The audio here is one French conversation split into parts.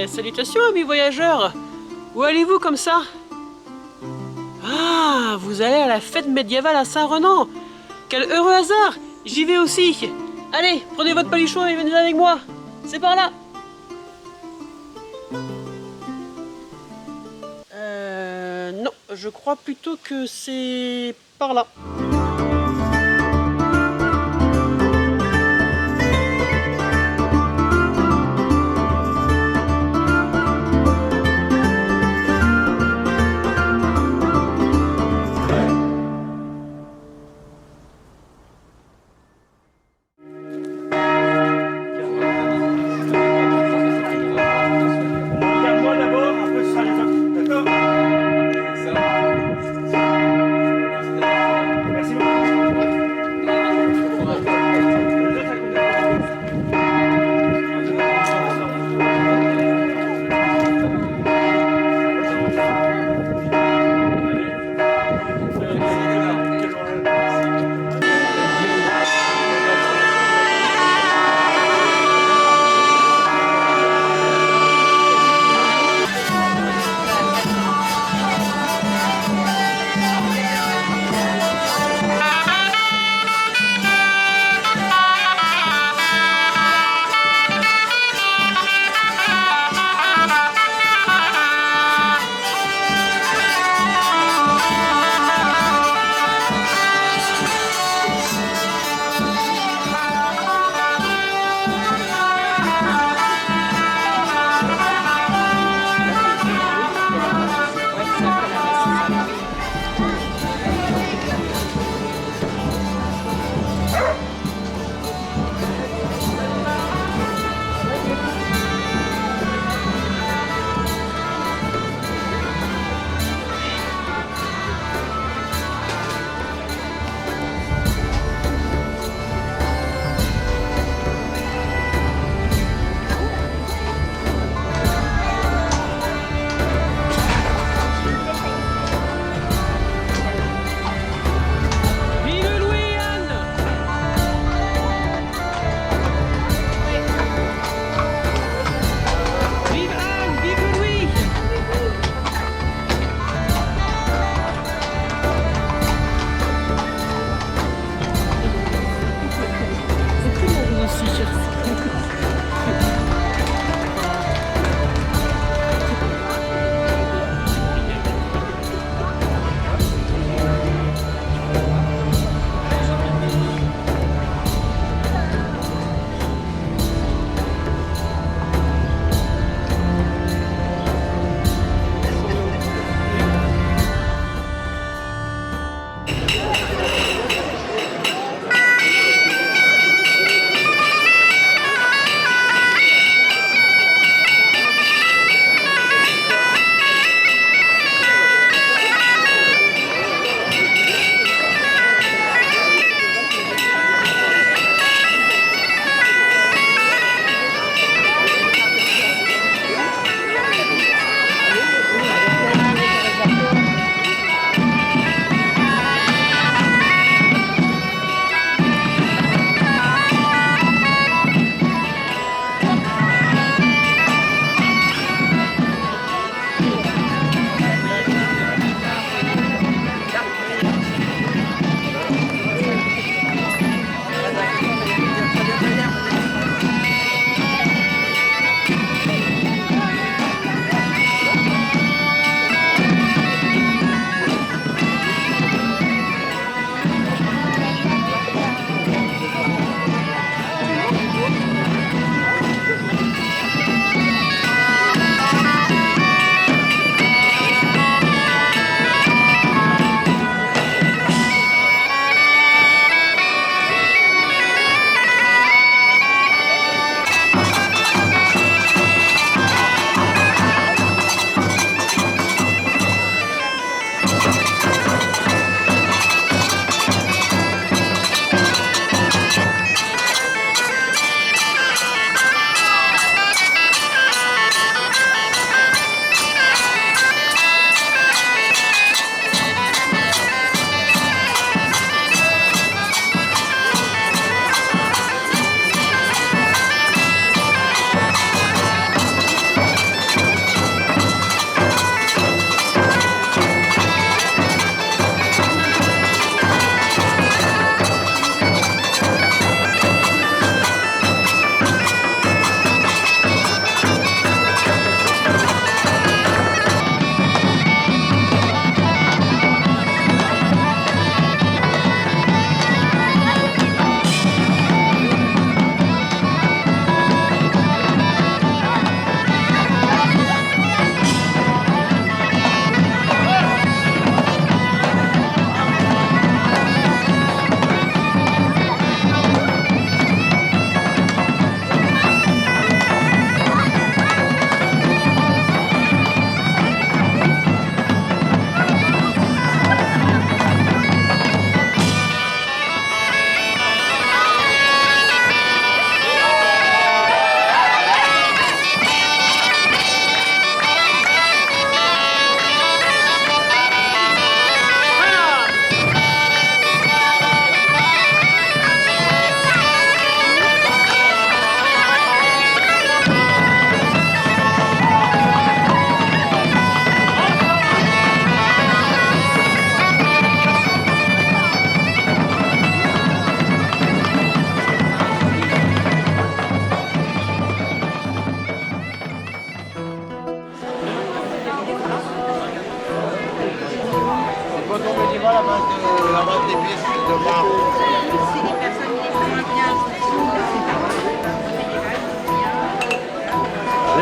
Salutations, amis voyageurs. Où allez-vous comme ça? Ah, vous allez à la fête médiévale à Saint-Renan. Quel heureux hasard. J'y vais aussi. Allez, prenez votre palichon et venez avec moi. C'est par là. Non, je crois plutôt que c'est par là.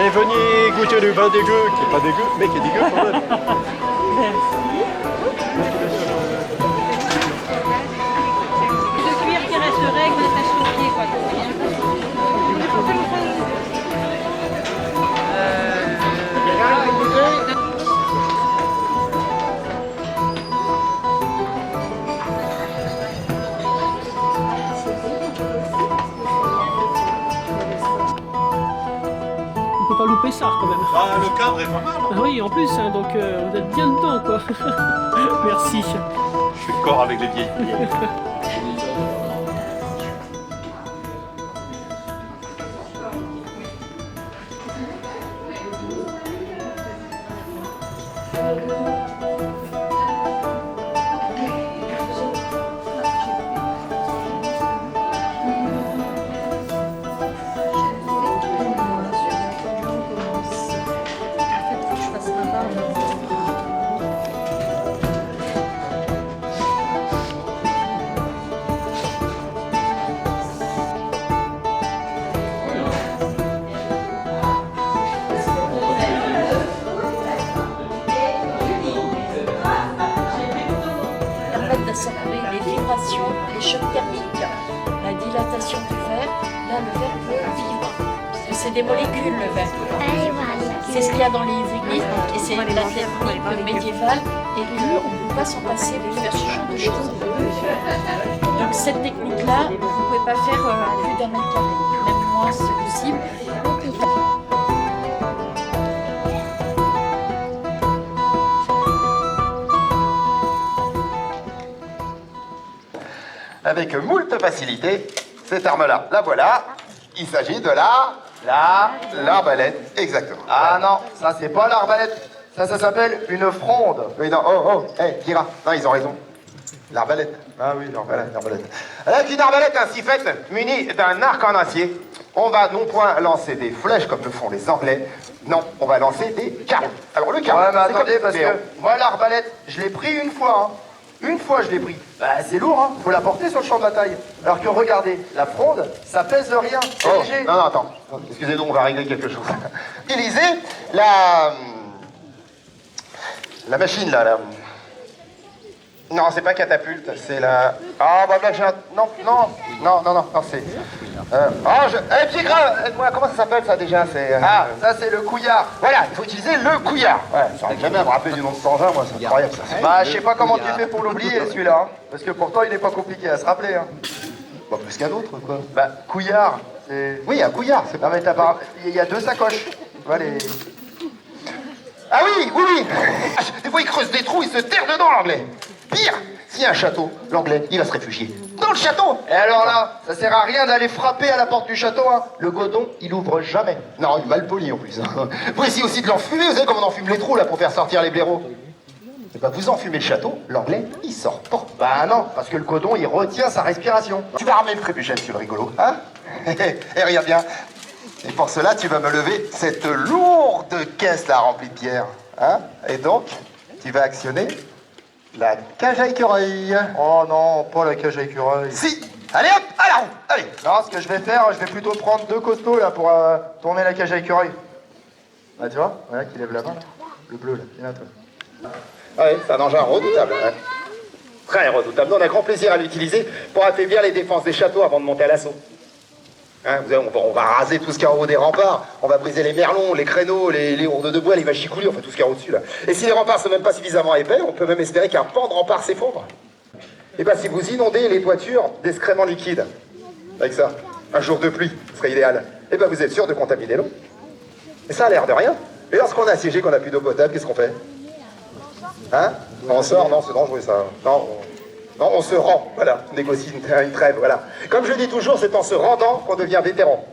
Allez, venez goûter le vin dégueu, qui est pas dégueu, mais qui est dégueu quand même. De cuir qui resterait, que vous êtes sous le pied, quoi. On peut pas louper ça quand même. Ah, le cadre est pas mal. Ah oui, en plus, hein, donc vous êtes bien dedans, quoi. Merci. Je suis de corps avec les vieilles filles. Permettent d'assembler les vibrations, les chocs thermiques, la dilatation du verre. Là, le verre peut vivre, puisque c'est des molécules, le verre. C'est ce qu'il y a dans les églises, et c'est la technique médiévale, et qu'on ne peut pas s'en passer pour faire ce genre de choses. Donc cette technique-là, vous ne pouvez pas faire plus d'1 mètre carré, même moins si possible. Avec moult facilité, cette arme-là, la voilà. Il s'agit de l'arbalète, exactement. Ah non, ça c'est pas l'arbalète. Ça s'appelle une fronde. Oui, non, hey, Kira, non, ils ont raison. L'arbalète. Ah oui, Voilà, l'arbalète. Avec une arbalète ainsi faite, munie d'un arc en acier, on va non point lancer des flèches comme le font les Anglais, non, on va lancer des carreaux. Alors le carreau, Ouais, mais c'est attendez, comme- parce mais que moi l'arbalète, je l'ai pris une fois. Une fois je l'ai pris. Bah c'est lourd, hein. Faut la porter sur le champ de bataille. Alors que regardez, la fronde, ça pèse rien. C'est Oh, léger. non, attends. Excusez-nous, on va régler quelque chose. Utilisez la machine, là. Non, c'est pas catapulte, c'est la... Ah, bah là, j'ai un... Non, c'est... Petit gras, aide-moi, comment ça s'appelle, ça, déjà? C'est... Ah, ça c'est le couillard. Voilà, il faut utiliser le couillard. Ouais, j'arrive jamais à me rappeler du nom de cet engin, moi, c'est incroyable, ça. Bah je sais pas comment tu fais pour l'oublier celui-là. Hein. Parce que pourtant il est pas compliqué à se rappeler. Hein. Bah, plus qu'un autre, quoi. Bah couillard, c'est... Oui, un couillard, c'est Non mais t'as pas... Il y a 2 sacoches. Tu vois les... Ah oui. Des fois, il creuse des trous, il se terre dedans, l'anglais. Pire, s'il y a un château, l'anglais, il va se réfugier dans le château. Et alors là, ça sert à rien d'aller frapper à la porte du château, hein. Le godon, il ouvre jamais. Non, il est mal poli en plus. Vous essayez aussi de l'enfumer, vous savez comment on enfume les trous là pour faire sortir les blaireaux. Et bah vous enfumez le château, l'anglais, il sort pas. Bah non, parce que le godon, il retient sa respiration. Tu vas ramener le trébuchet, monsieur le rigolo, hein? Et regarde bien. Et pour cela, tu vas me lever cette lourde caisse là remplie de pierre. Hein? Et donc, tu vas actionner la cage à écureuil. Oh non, pas la cage à écureuil. Si! Allez hop, à la roue! Allez! Non, ce que je vais faire, je vais plutôt prendre 2 costauds là pour tourner la cage à écureuil. Ah tu vois, voilà qui lève la main là. Le bleu là, viens là toi. Oui, c'est un engin redoutable. Hein. Très redoutable. Nous, on a grand plaisir à l'utiliser pour affaiblir les défenses des châteaux avant de monter à l'assaut. Hein, on va raser tout ce qu'il y a en haut des remparts, on va briser les merlons, les créneaux, les hourdes de bois, les machicoulis, enfin tout ce qu'il y a au-dessus là. Et si les remparts ne sont même pas suffisamment épais, on peut même espérer qu'un pan de rempart s'effondre. Et bien si vous inondez les toitures d'excréments liquides, avec ça, un jour de pluie, ce serait idéal, et bien vous êtes sûr de contaminer l'eau. Et ça a l'air de rien. Et lorsqu'on est assiégé, qu'on n'a plus d'eau potable, qu'est-ce qu'on fait? Hein? On sort? Non, c'est dangereux ça. Non, on se rend, voilà, on négocie une trêve, voilà. Comme je dis toujours, c'est en se rendant qu'on devient vétéran.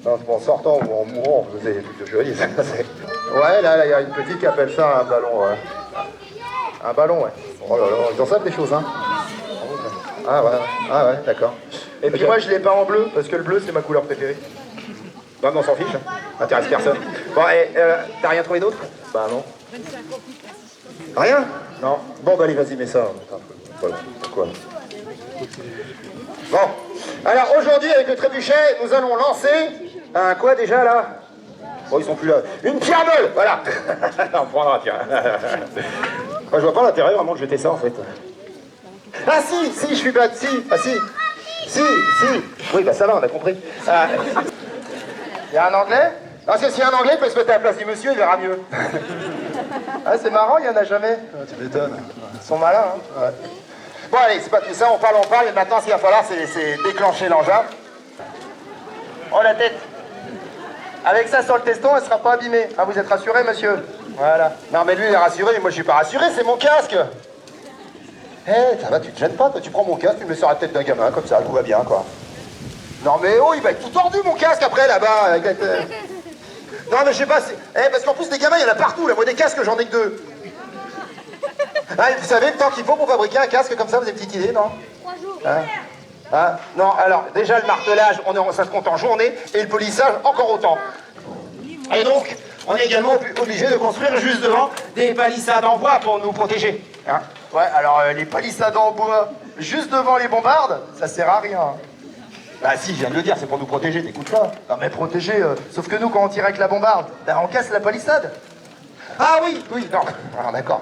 Non, c'est pas en sortant ou en mourant, on faisait des trucs de chevalier, ça, c'est... Ouais, là, il y a une petite qui appelle ça un ballon, ouais. Un ballon, ouais. Oh là là, ils en savent des choses, hein. Ah ouais, d'accord. Et puis moi je l'ai peint en bleu, parce que le bleu c'est ma couleur préférée. Non, mais on s'en fiche, hein. Ça intéresse personne. Bon, et t'as rien trouvé d'autre? Bah non. Rien? Non. Bon, bah allez, vas-y, mets ça. Voilà, quoi. Bon, alors aujourd'hui, avec le trébuchet, nous allons lancer un quoi déjà là? Oh, ils sont plus là. Une pierre molle, voilà. On prendra, tiens. Moi, je vois pas l'intérêt vraiment de jeter ça, en fait. Ah si, je suis bête, si. Si. Oui, bah ça va, on a compris. Y a un anglais? Parce que si un anglais peut se mettre à la place du monsieur, il verra mieux. Ah, c'est marrant, il y en a jamais. Tu m'étonnes. Ils sont malins, hein. Ouais. Bon allez, c'est pas tout ça, on parle, et maintenant ce qu'il va falloir c'est déclencher l'engin. Oh, la tête. Avec ça sur le teston, elle sera pas abîmée. Ah, vous êtes rassuré, monsieur? Voilà. Non mais lui il est rassuré, mais moi je suis pas rassuré, c'est mon casque. Ça va, tu te gênes pas, toi tu prends mon casque, tu me le sors à la tête d'un gamin, comme ça, tout va bien quoi. Non mais oh, il va être tout tordu mon casque après là-bas. Non mais je sais pas, parce qu'en plus les gamins il y en a partout, là, moi des casques j'en ai que 2. Ah, vous savez le temps qu'il faut pour fabriquer un casque comme ça, vous avez une petite idée, non? 3 jours. Non, alors déjà le martelage, ça se compte en journée, et le polissage encore autant. Et donc, on est également obligé de construire juste devant des palissades en bois pour nous protéger. Ouais, alors les palissades en bois, juste devant les bombardes, ça sert à rien. Bah si, je viens de le dire, c'est pour nous protéger, t'écoutes pas. Non mais protéger, sauf que nous, quand on tire avec la bombarde, ben, on casse la palissade. Ah oui, non. Alors d'accord.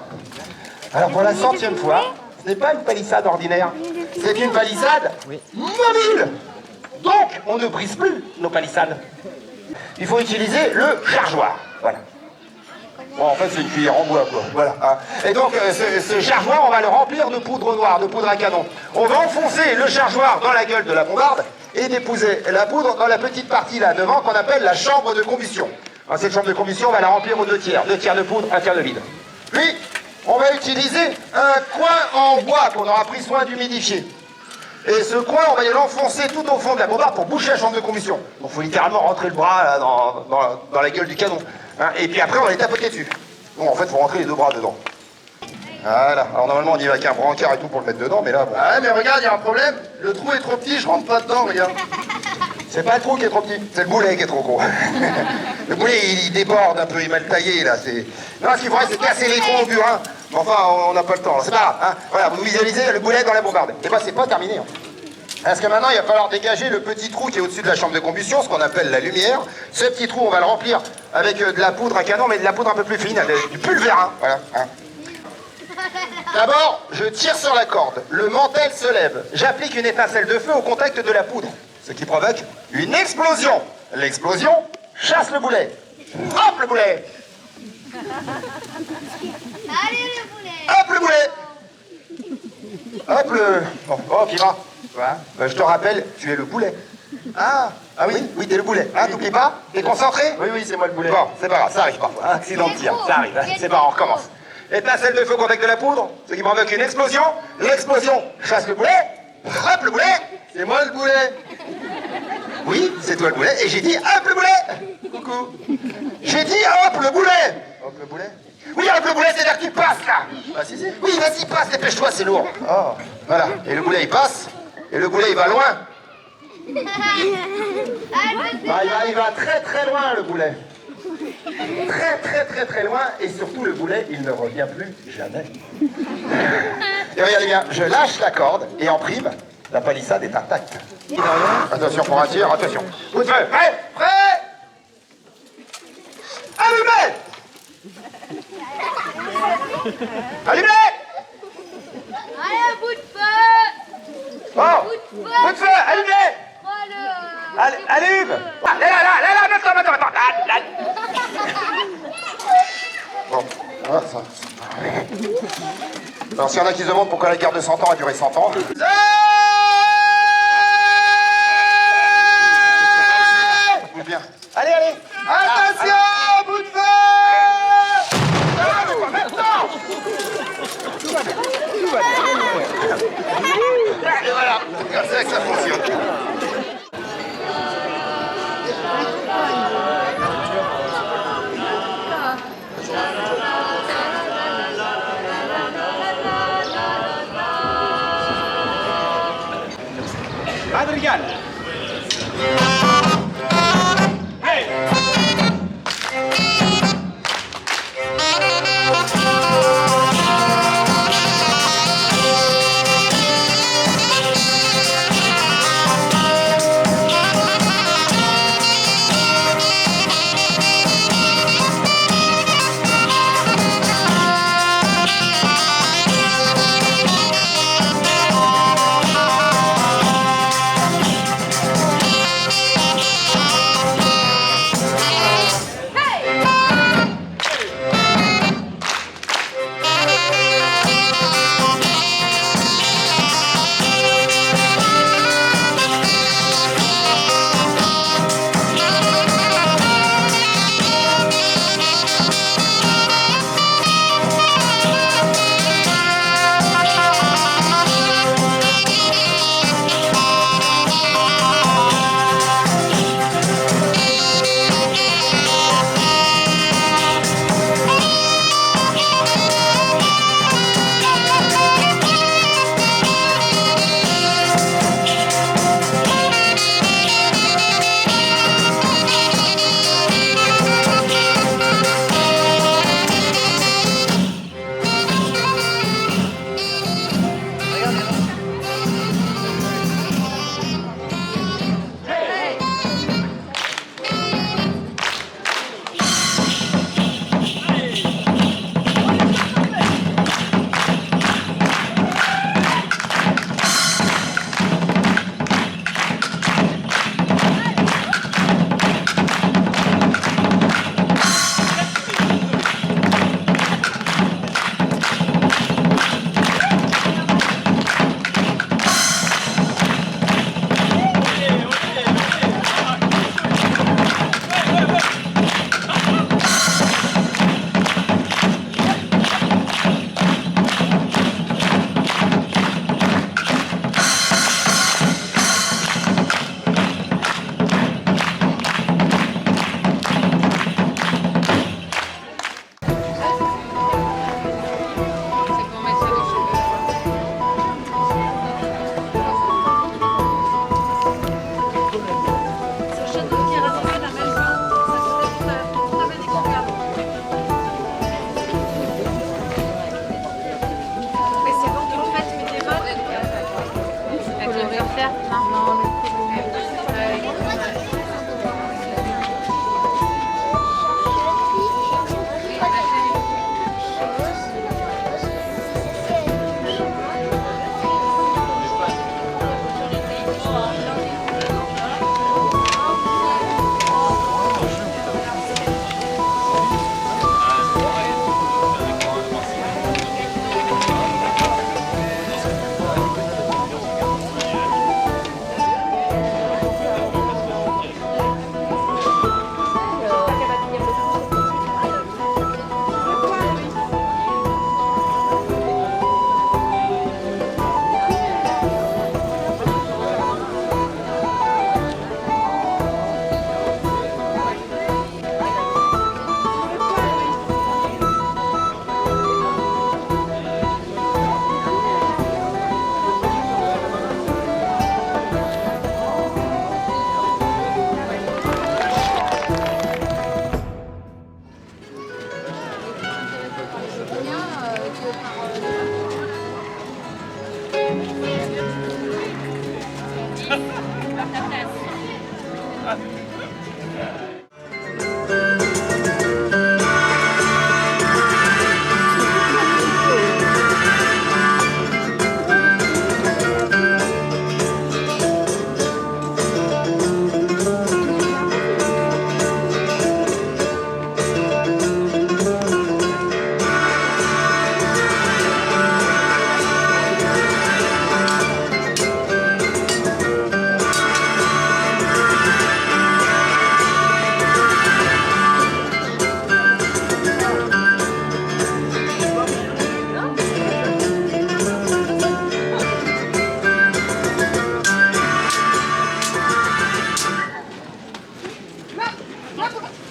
Alors pour la 100e fois, ce n'est pas une palissade ordinaire, c'est une palissade mobile. Donc, on ne brise plus nos palissades. Il faut utiliser le chargeoir. Voilà. Bon, en fait, c'est une cuillère en bois, quoi. Voilà. Et donc, ce chargeoir, on va le remplir de poudre noire, de poudre à canon. On va enfoncer le chargeoir dans la gueule de la bombarde et déposer la poudre dans la petite partie là devant qu'on appelle la chambre de combustion. Alors, cette chambre de combustion, on va la remplir aux 2 tiers. 2 tiers de poudre, 1 tiers de vide. Puis, on va utiliser un coin en bois qu'on aura pris soin d'humidifier. Et ce coin, on va l'enfoncer tout au fond de la bombarde pour boucher la chambre de combustion. Donc il faut littéralement rentrer le bras là, dans la gueule du canon. Et puis après, on va les tapoter dessus. Bon, en fait, il faut rentrer les 2 bras dedans. Voilà. Alors normalement, on y va avec un brancard et tout pour le mettre dedans, mais là, bon. Ah ouais, mais regarde, il y a un problème. Le trou est trop petit, je rentre pas dedans, regarde. C'est pas le trou qui est trop petit, c'est le boulet qui est trop gros. Le boulet, il déborde un peu, il est mal taillé, là. Non, ce qu'il faudrait, c'est casser les troncs au burin. Mais enfin, on n'a pas le temps, c'est pas grave. Hein. Voilà, vous visualisez le boulet dans la bombarde. Et ben, c'est pas terminé. Hein. Parce que maintenant, il va falloir dégager le petit trou qui est au-dessus de la chambre de combustion, ce qu'on appelle la lumière. Ce petit trou, on va le remplir avec de la poudre à canon, mais de la poudre un peu plus fine, du pulvérin. Voilà. Hein. D'abord, je tire sur la corde. Le mantel se lève. J'applique une étincelle de feu au contact de la poudre, ce qui provoque une explosion. L'explosion chasse le boulet. Hop le boulet! Allez le boulet. Hop le boulet! Hop le... Bon, oh, Kira. Voilà. Je te rappelle, tu es le boulet. Ah oui, t'es le boulet. Hein, t'oublies pas? T'es concentré? Oui, c'est moi le boulet. Bon, c'est pas grave, ça arrive parfois. Accident de tir, ça arrive. Hein. C'est pas grave, on recommence. Étincelle de feu au contact de la poudre, ce qui provoque une explosion. L'explosion chasse le boulet. Hop le boulet! C'est moi le boulet. Oui, c'est toi le boulet. Et j'ai dit hop le boulet! Coucou. J'ai dit hop le boulet! Hop le boulet. Oui, hop le boulet, c'est-à-dire que tu passes là! Ah si. Oui, vas-y, passe, dépêche-toi, c'est lourd. Oh. Voilà. Et le boulet, il passe. Et le boulet, il va loin. Il va très très loin, le boulet. Très très très très loin. Et surtout, le boulet, il ne revient plus jamais. Et regardez bien, je lâche la corde et en prime, la palissade est intacte. Attention pour un tir, attention. Coup de feu, prêt? Allumez! Allumez! Allez, un bout de feu. Bon, coup de feu, allumez! Allume! Là, maintenant. Bon, voilà, ça. Alors, s'il y en a qui se demandent pourquoi la guerre de 100 ans a duré 100 ans... Bien. Allez! Attention, bout de feu. Et voilà, c'est vrai que ça fonctionne. Adrian. Hey!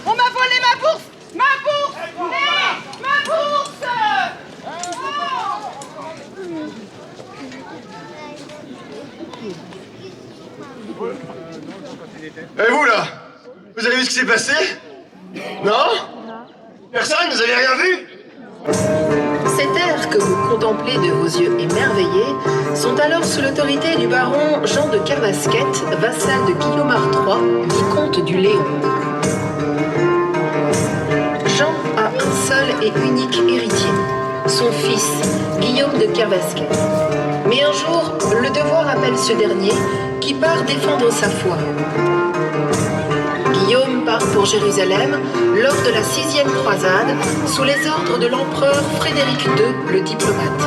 On m'a volé ma bourse! Ma bourse! Hé! Ma bourse! Et vous là? Vous avez vu ce qui s'est passé? Non? Personne? Vous avez rien vu? Ces terres que vous contemplez de vos yeux émerveillés sont alors sous l'autorité du baron Jean de Kervasquet, vassal de Guillaumard III, vicomte du Léon. Jean a un seul et unique héritier, son fils, Guillaume de Kervasquet. Mais un jour, le devoir appelle ce dernier, qui part défendre sa foi. Guillaume part pour Jérusalem lors de la 6e croisade, sous les ordres de l'empereur Frédéric II, le diplomate.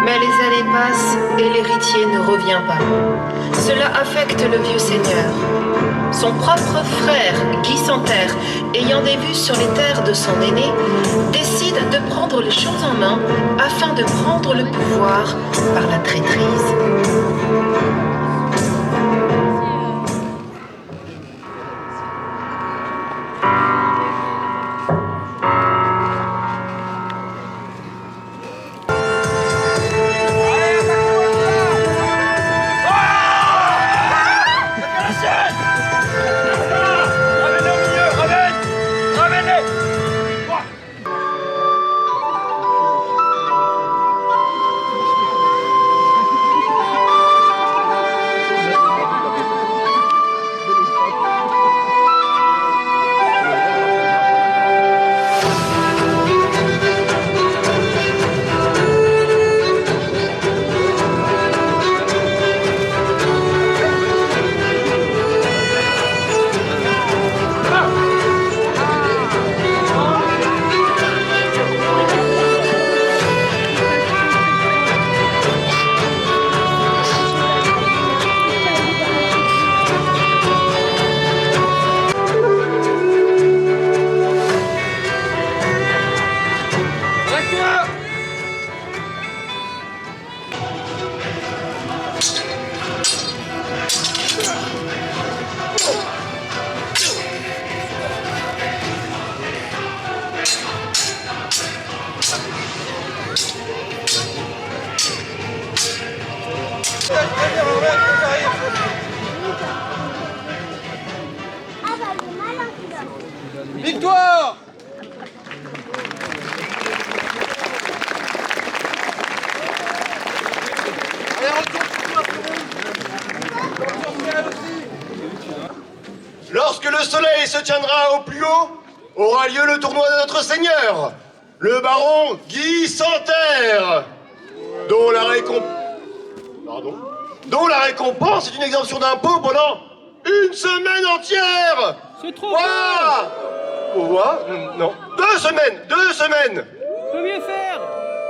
Mais les années passent et l'héritier ne revient pas. Cela affecte le vieux seigneur. Son propre frère, Guy Santerre, ayant des vues sur les terres de son aîné, décide de prendre les choses en main afin de prendre le pouvoir par la traîtrise. Victoire! Lorsque le soleil se tiendra au plus haut, aura lieu le tournoi de notre Seigneur, le baron Guy Santerre, dont la récompense est une exemption d'impôt pendant une semaine entière. C'est trop Quoi? Quoi? Non. 2 semaines. 2 semaines. Peut mieux faire.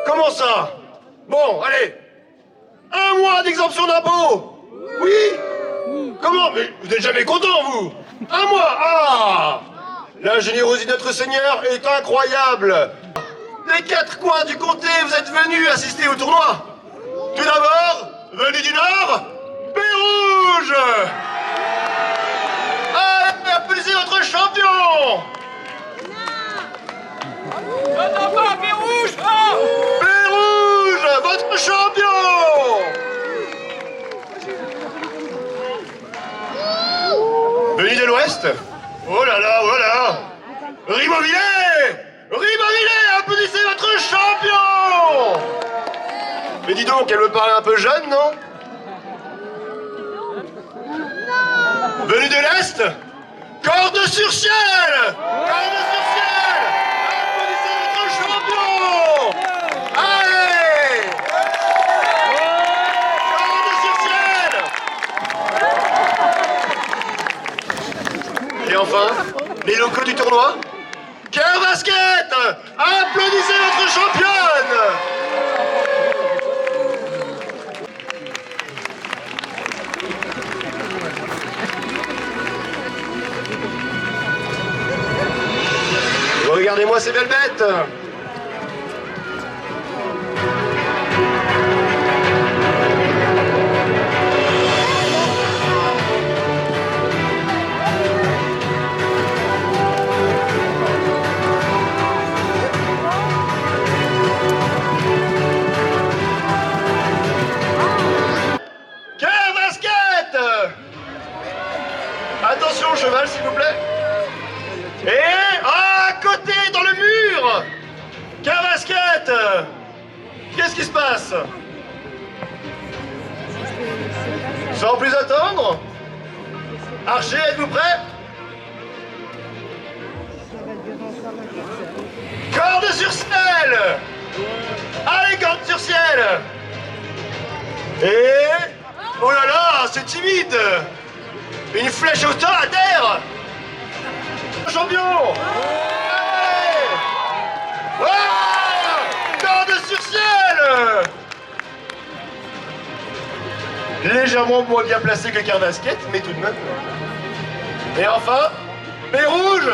Comment ça? Bon, allez. 1 mois d'exemption d'impôt. Oui. Comment? Mais vous n'êtes jamais content, vous? 1 mois. Ah! La générosité de notre Seigneur est incroyable. Des 4 coins du comté, vous êtes venus assister au tournoi. Tout d'abord, venu du Nord, Pérouge. Allez, applaudissez votre champion. Non, pas Pérouge. Pérouge, votre champion. Venu de l'Ouest. Oh là là, voilà. Ribeauvillé. Ribeauvillé, applaudissez votre champion. Mais dis donc, elle me paraît un peu jeune, non? Venue de l'Est? Corde sur ciel! Corde sur ciel! Applaudissez notre champion! Allez! Corde sur ciel! Et enfin, les locaux du tournoi? Cœur basket! Applaudissez notre championne! Regardez-moi ces belles bêtes! Cœur basket! Attention, cheval, s'il vous plaît. Et à côté, dans le mur! Cœur basket! Qu'est-ce qui se passe? Sans plus attendre? Archer, êtes-vous prêts? Corde sur ciel! Allez, corde sur ciel! Et... oh là là, c'est timide! Une flèche au temps à terre! Champion! Allez! Ah! Corde sur ciel! Légèrement moins bien placé que Cœur basket, mais tout de même. Et enfin, baie rouge!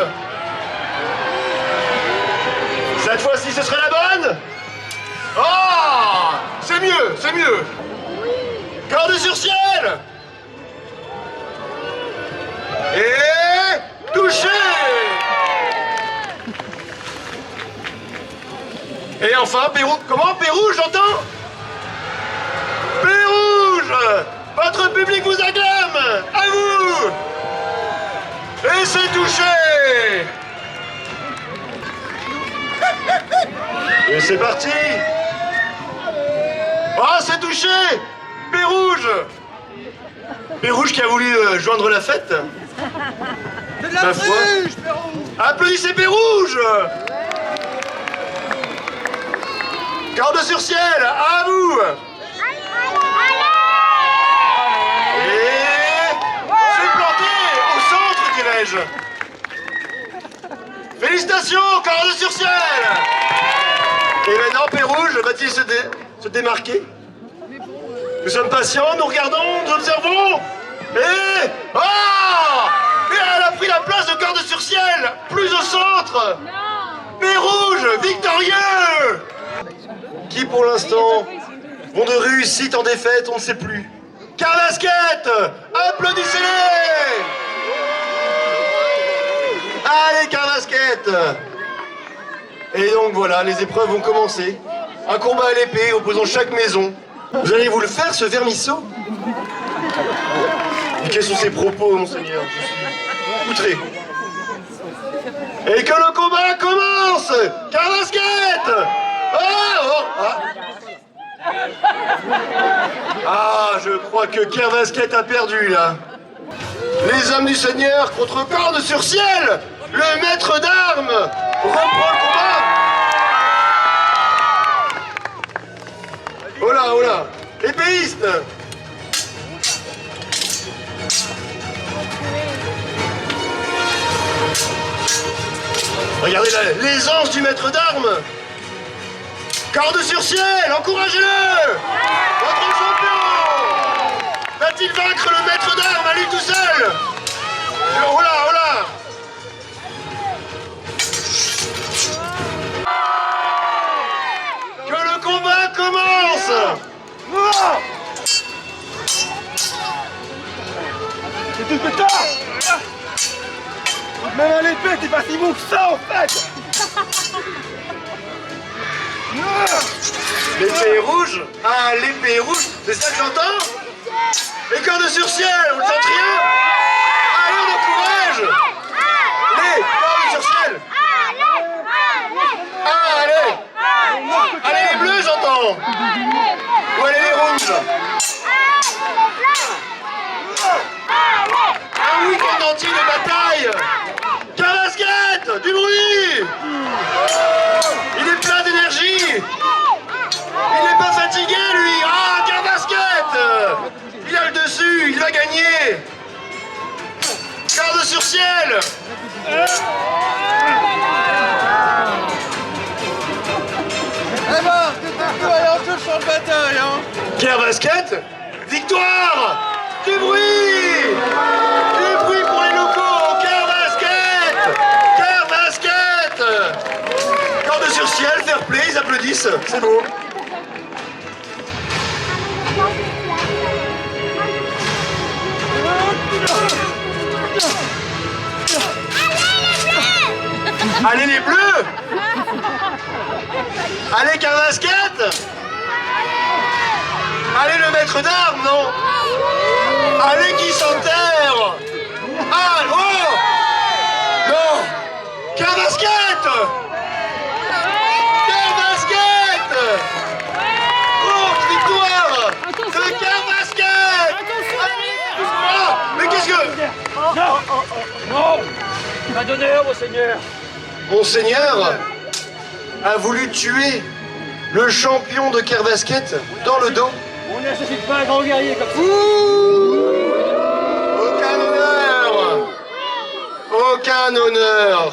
Cette fois-ci, ce serait la bonne? Ah! C'est mieux, c'est mieux! Corde sur ciel! Et... touché! Et enfin, Pérou... comment? Pérou, j'entends? Pérou! Votre public vous acclame! À vous! Et c'est touché! Et c'est parti! Ah, c'est touché! Pérouge! Pérouge qui a voulu joindre la fête? Ma foi. Applaudissez Pérouge! Corde sur ciel, à vous! Et c'est planté au centre, dirais-je. Félicitations, corde sur ciel! Et maintenant, Pérouge va-t-il se démarquer? Nous sommes patients, nous regardons, nous observons. Et... ah! Et elle a pris la place de corde sur ciel, plus au centre. Pérouge, victorieux! Qui pour l'instant vont de réussite en défaite, on ne sait plus. Cœur basket, applaudissez-les! Allez, Cœur basket! Et donc voilà, les épreuves vont commencer. Un combat à l'épée opposant chaque maison. Vous allez vous le faire, ce vermisseau? Et quels sont ces propos, monseigneur? Je suis outré. Et que le combat commence! Cœur basket! Ah, je crois que Cœur basket a perdu, là. Les hommes du Seigneur contre corde sur ciel! Le maître d'armes reprend le combat! Oh là, oh là! Épéiste! Regardez l'aisance du maître d'armes! Corde sur ciel, encouragez-le! Votre champion! Va-t-il vaincre le maître d'armes à lui tout seul? Oh là, oh là! Que le combat commence! C'est tout que tard! Même à l'épée, t'es pas si bon que ça en fait! L'épée rouge? Ah, l'épée rouge, c'est ça que j'entends? Les cordes sur ciel, on ne chante rien? Allez, on encourage! Les cordes sur ciel! Allez! Allez, les bleus, j'entends! sportive. Un week-end entier de bataille. Carrasquette, du bruit. Il est plein d'énergie. Il n'est pas fatigué, lui. Ah, Carrasquette. Il a le dessus, il va gagner. Garde sur ciel. Eh ben, t'es un peu sur le bataille, hein. Carrasquette, victoire. Du bruit. Du bruit pour les locaux. Carrasquette. Carrasquette. Garde sur ciel, fair play, ils applaudissent. C'est beau. Allez les bleus! Allez Carrasquette! Allez le maître d'armes, non? Allez qui s'enterre! Ah, oh! Non! Carrasquette! Carrasquette! Oh, victoire! De Carrasquette! Ah, mais qu'est-ce que... Non. Pas d'honneur, monseigneur. Monseigneur a voulu tuer le champion de Carrasquette dans le dos. On n'assassine pas un grand guerrier comme ça. Aucun honneur. Aucun honneur.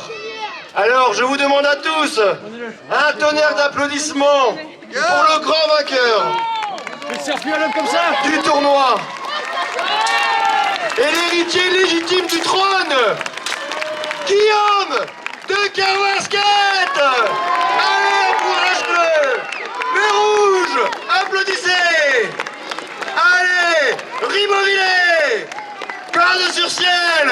Alors, je vous demande à tous un tonnerre d'applaudissements pour le grand vainqueur Je ne sers plus à l'homme comme ça. du tournoi et l'héritier légitime du trône, Guillaume de Carrasquette. Allez, encourage-le. Les rouges, applaudissez. Allez, Ribeauvillé, garde sur ciel.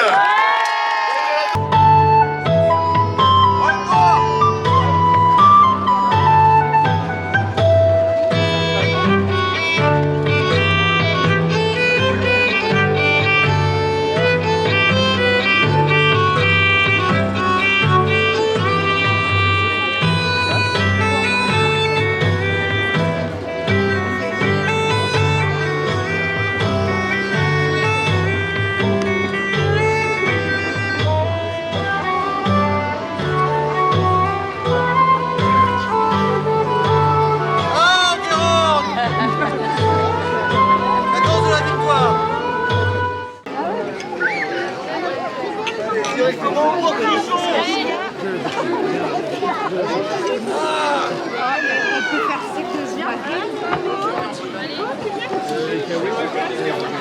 On peut faire